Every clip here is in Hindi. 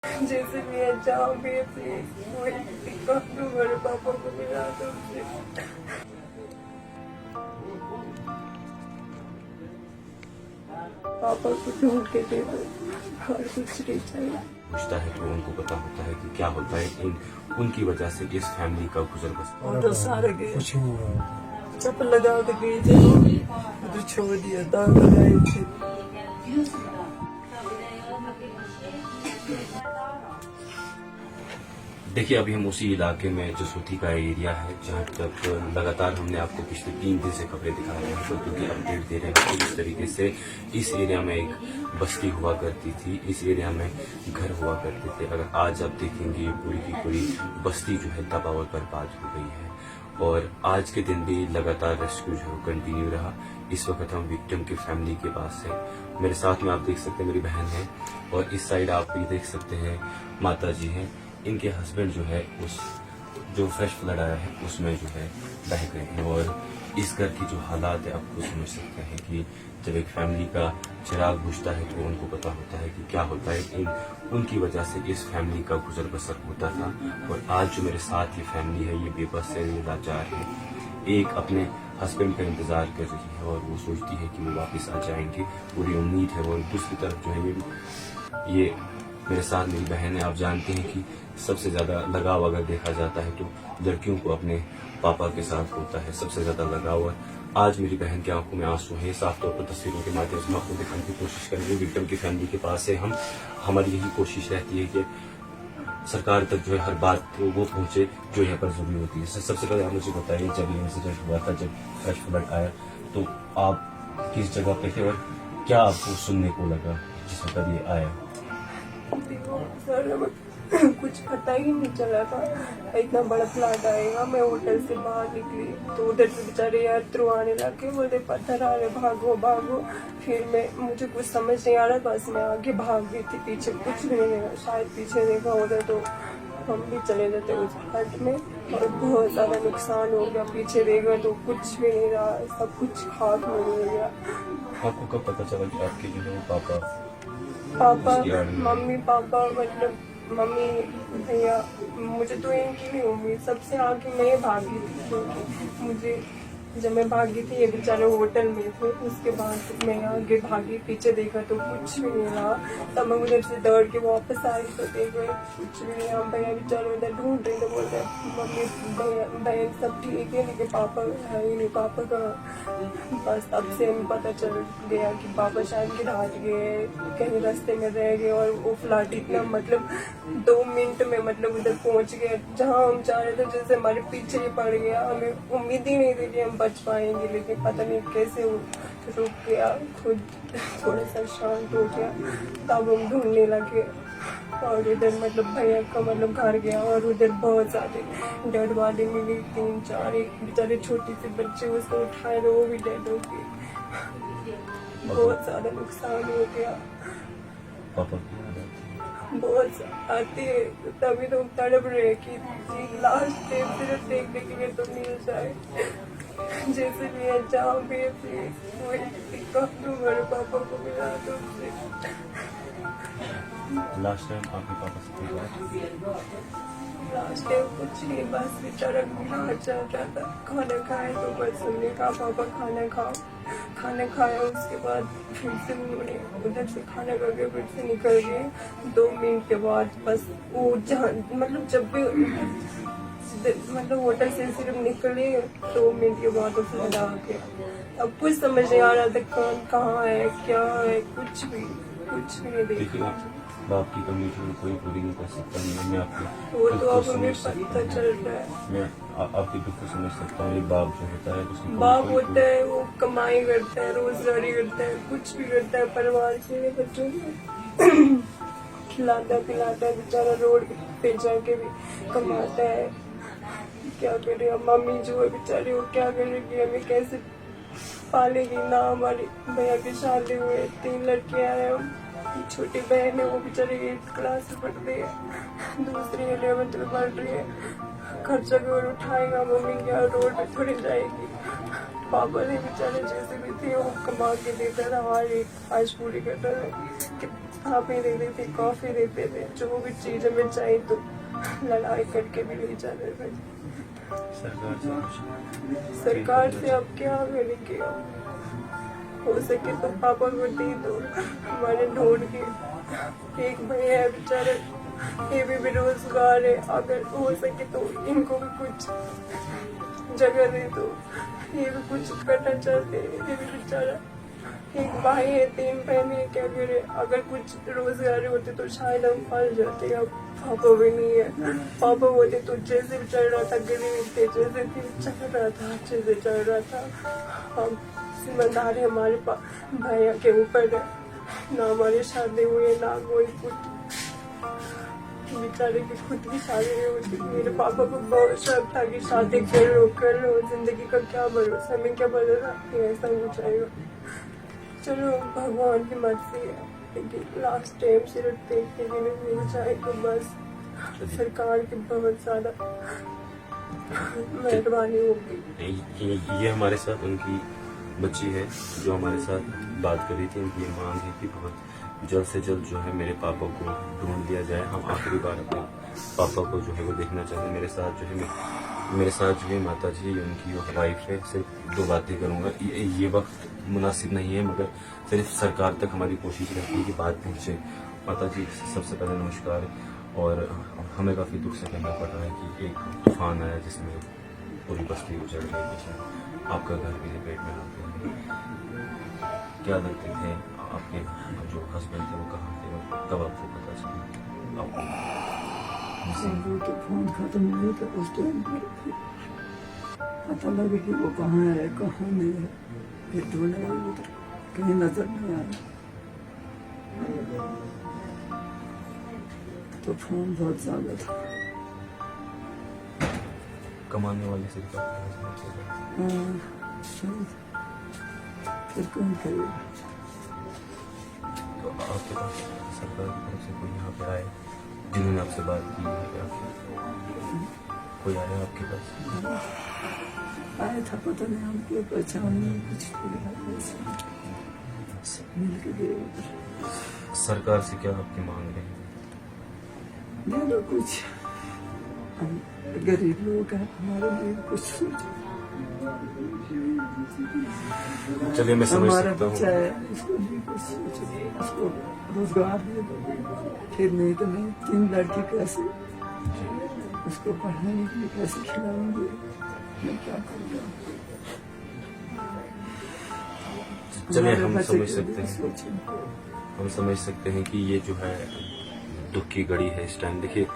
जैसे भी जहाँ भी वही बड़े पापा को मिला तो उससे पापा को ढूंढ के दे दो और कुछ नहीं चाहिए। पूछता है तो उनको पता होता है कि क्या होता है उनकी वजह से इस फैमिली का गुजर बसर। और तो सारे गए चप्पल लगा के गए थे तो छोड़ दिया दाग लगाए थे। देखिए अभी हम उसी इलाके में जो सूती का एरिया है जहाँ तक लगातार हमने आपको पिछले 3 दिन से खबरें दिखाई हैं तो क्योंकि अपडेट दे रहे हैं कि इस तरीके से इस एरिया में एक बस्ती हुआ करती थी, इस एरिया में घर हुआ करते थे। अगर आज आप देखेंगे पूरी की पूरी बस्ती जो है तबाह और बर्बाद हो गई है और आज के दिन भी लगातार रेस्क्यू जो है कंटिन्यू रहा। इस वक्त हम विक्टिम की फैमिली के पास है। मेरे साथ में आप देख सकते हैं मेरी बहन है और इस साइड आप भी देख सकते हैं माता जी हैं। इनके हस्बैंड जो है उस जो फ्रेश फ्लड आया है उसमें जो है बह गए हैं और इस घर की जो हालात है आपको समझ सकते हैं कि जब एक फैमिली का चिराग बुझता है तो उनको पता होता है कि क्या होता है उनकी वजह से इस फैमिली का गुजर बसर होता था। और आज जो मेरे साथ ये फैमिली है ये बेबस है, ये लाचार है, एक अपने हस्बैंड का इंतजार कर रही है और वो सोचती है कि वो वापस आ जाएंगे, पूरी उम्मीद है। और दूसरी तरफ जो है ये मेरे साथ मेरी बहन है। आप जानते हैं कि सबसे ज्यादा लगाव अगर देखा जाता है तो लड़कियों को अपने पापा के साथ होता है सबसे ज्यादा लगाव। और आज मेरी बहन की आंखों में आंसू है। साफ तौर पर तस्वीरों के माध्यम से हम आपको दिखाने की कोशिश करेंगे। विक्टिम की फैमिली के पास है हमारी यही कोशिश रहती है कि सरकार तक जो है हर बात वो पहुंचे जो यहाँ पर जरूरी होती है। सबसे पहले आप मुझे बताइए जब ये इंसिडेंट हुआ था, जब फ्रेश फ्लड आया तो आप किस जगह पे थे और क्या आपको सुनने को लगा जिस वक्त ये आया? सर कुछ पता ही नहीं चला था इतना बड़ा फ्लड आएगा। मैं होटल से बाहर निकली तो उधर से बेचारे यार थ्रू आने लगे, बोले पत्थर आ रहे, भागो भागो। फिर मुझे कुछ समझ नहीं आ रहा, बस मैं आगे भाग गई थी, पीछे कुछ भी नहीं देखा। शायद पीछे देखा होता तो हम भी चले जाते उस फ्लड में। और बहुत ज्यादा नुकसान हो गया, पीछे देखा तो कुछ भी नहीं रहा, सब कुछ खाक में हो गया। आपको कब पता चला कि आपके जो है पापा मम्मी पापा मतलब मम्मी भैया, मुझे तो इनकी नहीं उम्मीद, सबसे आगे मैं भागी थी क्योंकि मुझे जब मैं भागी थी ये बेचारे होटल में थे। उसके बाद मैं आगे भागी, पीछे देखा तो कुछ भी नहीं रहा। तब मैं उधर से दौड़ के वापस आई तो देखो कुछ भी नहीं। हम भैया बेचारे उधर ढूंढ रहे थे, बोलते मम्मी भैया बहन सब ठीक है लेकिन पापा है ही नहीं, पापा का। बस तब से हमें पता चल गया कि पापा शायद गिराज गए, कहीं रास्ते में रह गए। और वो फ्लड इतना मतलब 2 मिनट में मतलब उधर पहुंच गया जहाँ हम जा रहे थे, जैसे हमारे पीछे ही पड़ गया। हमें उम्मीद ही नहीं थी कि हम बच पाएंगे, लेकिन पता नहीं कैसे वो रुक गया, खुद थोड़ा सा शांत हो गया। तब हम ढूंढने लगे और उधर मतलब भैया का मतलब घर गया और उधर बहुत सारे डेड बॉडी मिली, 3-4। एक बेचारे छोटे से बच्चे उसको उठाए तो वो भी डेड हो गए। बहुत ज्यादा नुकसान हो गया। पापा बहुत आती है तभी तो तड़प रहे कि लास्ट टाइम सिर्फ देखने के लिए तो मिल जाए। जैसे भी है जहाँ भी वही बड़े पापा को मिला तो लास्ट टाइम आपके पापा से लास्ट टाइम कुछ नहीं, बस बेचारा बीमार चल रहा था। खाना खाए तो बस हमने कहा पापा खाना खाओ, खाना खाया। उसके बाद फिर से उन्होंने उधर से खाना खा के फिर से निकल गए। 2 मिनट के बाद बस वो जहाँ मतलब जब भी मतलब होटल से सिर्फ निकले 2 मिनट के बाद वो फ्लड आ गया। अब कुछ समझ नहीं आ रहा था कौन कहाँ है क्या है, कुछ भी नहीं देखा। बाप की कमी जो कोई पूरी नहीं कर सकता। मैं आपको वो तो अब हमें पता चल रहा है। मैं आपके दुख को समझ सकता हूँ। एक बाप जो होता है उसकी बाप होता है, वो कमाई करता है, रोजगारी करता है, कुछ भी करता है परिवार के लिए, बच्चों को खिलाता पिलाता है, बेचारा रोड पे जाके भी कमाता है। क्या करे अब मम्मी जो है बेचारी, वो क्या करेगी, हमें कैसे पालेगी ना। हमारी भैया की शादी हुए, 3 लड़कियां हैं, छोटी बहन है वो बेचारी 8th क्लास में पढ़ रही है, दूसरी 11th में पढ़ रही है। खर्चा भी और उठाएगा, मम्मी क्या रोड पे थोड़ी जाएगी। पापा ने बेचारे जैसे भी थे वो कमा के देता था, हमारी आज पूरी करता था। भाभी देती थी, कॉफी देते थे, जो भी चीज हमें चाहिए तो लड़ाई करके भी ले जाते थे। सरकार से अब क्या करेंगे? हो सके तो पापा को दे दो, हमारे ढूंढ के। एक भैया है बेचारे, ये भी बेरोजगार है, अगर हो सके तो इनको भी कुछ जगह दे दो, ये भी कुछ करना चाहते हैं। ये भी बेचारा, एक भाई है, 3 बहनें हैं, क्या करे? अगर कुछ रोजगार होते तो शायद हम फल जाते। अब पापा भी नहीं है, पापा होते तो जैसे भी चल रहा था, गरीब थे, जैसे भी चल रहा था अच्छे से चल रहा था। हम जिम्मेदारी हमारे भैया के ऊपर है, ना हमारी शादी हुई है, ना कोई कुछ। बेचारे की खुद की शादी नहीं होती। मेरे पापा को बहुत शौक था कि शादी कर लो, जिंदगी का क्या भरोसा, मैं क्या भरोसा ऐसा हो जाएगा। चलो भगवान की मर्जी है, लेकिन लास्ट टाइम सिर्फ देखने के लिए मिल जाए तो बस सरकार की बहुत ज्यादा मेहरबानी होगी। ये हमारे साथ उनकी बच्ची है जो हमारे साथ बात कर रही थी। उनकी मांग है कि बहुत जल्द से जल्द जो है मेरे पापा को ढूंढ लिया जाए। हम आखिरी बार अपने पापा को जो है वो देखना चाहते हैं। मेरे साथ जो है माता जी, उनकी वाइफ है। सिर्फ 2 बातें करूंगा, ये वक्त मुनासिब नहीं है, मगर सिर्फ सरकार तक हमारी कोशिश रहती है कि बात पहुंचे। माता जी, सबसे पहले नमस्कार। और हमें काफ़ी दुख से कहना पड़ रहा है कि एक तूफान आया जिसमें पूरी बस्ती उजड़ गई। आपका घर भी लपेट में आ गया। क्या लगते थे आपके जो हस्बैंड थे वो कहाँ थे, कब आपको पता चला? वो तो फोन खत्म हुआ था उस टाइम पर पता लगे कि वो कहाँ है कहाँ नहीं है। फिर ढूंढे वो तो कहीं नजर नहीं आया। तो फोन बहुत ज्यादा था। कमाने वाले सिर्फ आपके husband थे। हाँ, फिर कौन करेगा? तो आपके पास सरकार की तरफ से कोई यहाँ पे आए जिन्होंने आपसे बात की है? कोई आया आपके पास? आया था, पता नहीं हमको पहचान नहीं कुछ मिल के गए। सरकार से क्या आपकी मांग है? दे दो कुछ, हम गरीब लोग हैं, हमारे लिए कुछ सोचो। चलिए मैं समझ हमारा सकता बच्चा हूँ। है, उसको भी कुछ सोचो, उसको रोजगार दे दो। फिर नहीं तो नहीं, 3 लड़की कैसे उसको पढ़ाने के लिए कैसे खिलाऊंगी? मैं क्या करूँगा? चलिए हम समझ सकते हैं, हम समझ सकते हैं कि ये जो है दुख की घड़ी है इस टाइम। देखिए,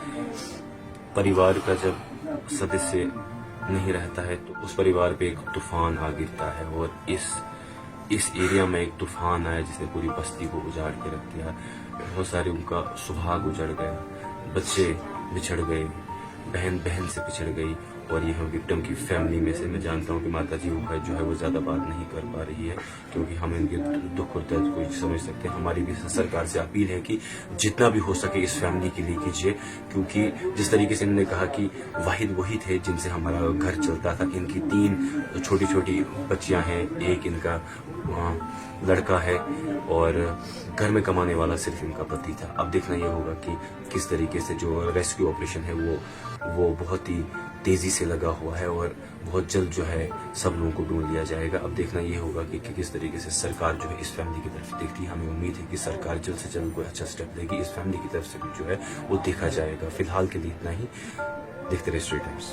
परिवार का जब सदस्य नहीं रहता है तो उस परिवार पे एक तूफान आ गिरता है। और इस एरिया में एक तूफान आया जिसने पूरी बस्ती को उजाड़ के रख दिया। बहुत सारे उनका सुहाग उजड़ गया, बच्चे बिछड़ गए, बहन से बिछड़ गई। और ये विक्टिम की फैमिली में से मैं जानता हूँ कि माता जी वो जो है वो ज़्यादा बात नहीं कर पा रही है, क्योंकि हम इनके दुख और दर्द को समझ सकते हैं। हमारी भी सरकार से अपील है कि जितना भी हो सके इस फैमिली के लिए कीजिए, क्योंकि जिस तरीके से इन्होंने कहा कि वाहिद वही थे जिनसे हमारा घर चलता था। इनकी 3 छोटी छोटी बच्चियां हैं, एक इनका लड़का है और घर में कमाने वाला सिर्फ इनका पति था। अब देखना ये होगा कि किस तरीके से जो रेस्क्यू ऑपरेशन है वो बहुत ही तेजी से लगा हुआ है और बहुत जल्द जो है सब लोगों को ढूंढ लिया जाएगा। अब देखना ये होगा कि किस तरीके से सरकार जो है इस फैमिली की तरफ देखती है। हमें उम्मीद है कि सरकार जल्द से जल्द कोई अच्छा स्टेप लेगी, इस फैमिली की तरफ से भी जो है वो देखा जाएगा। फिलहाल के लिए इतना ही। देखते रहिए स्ट्रीट टाइम्स।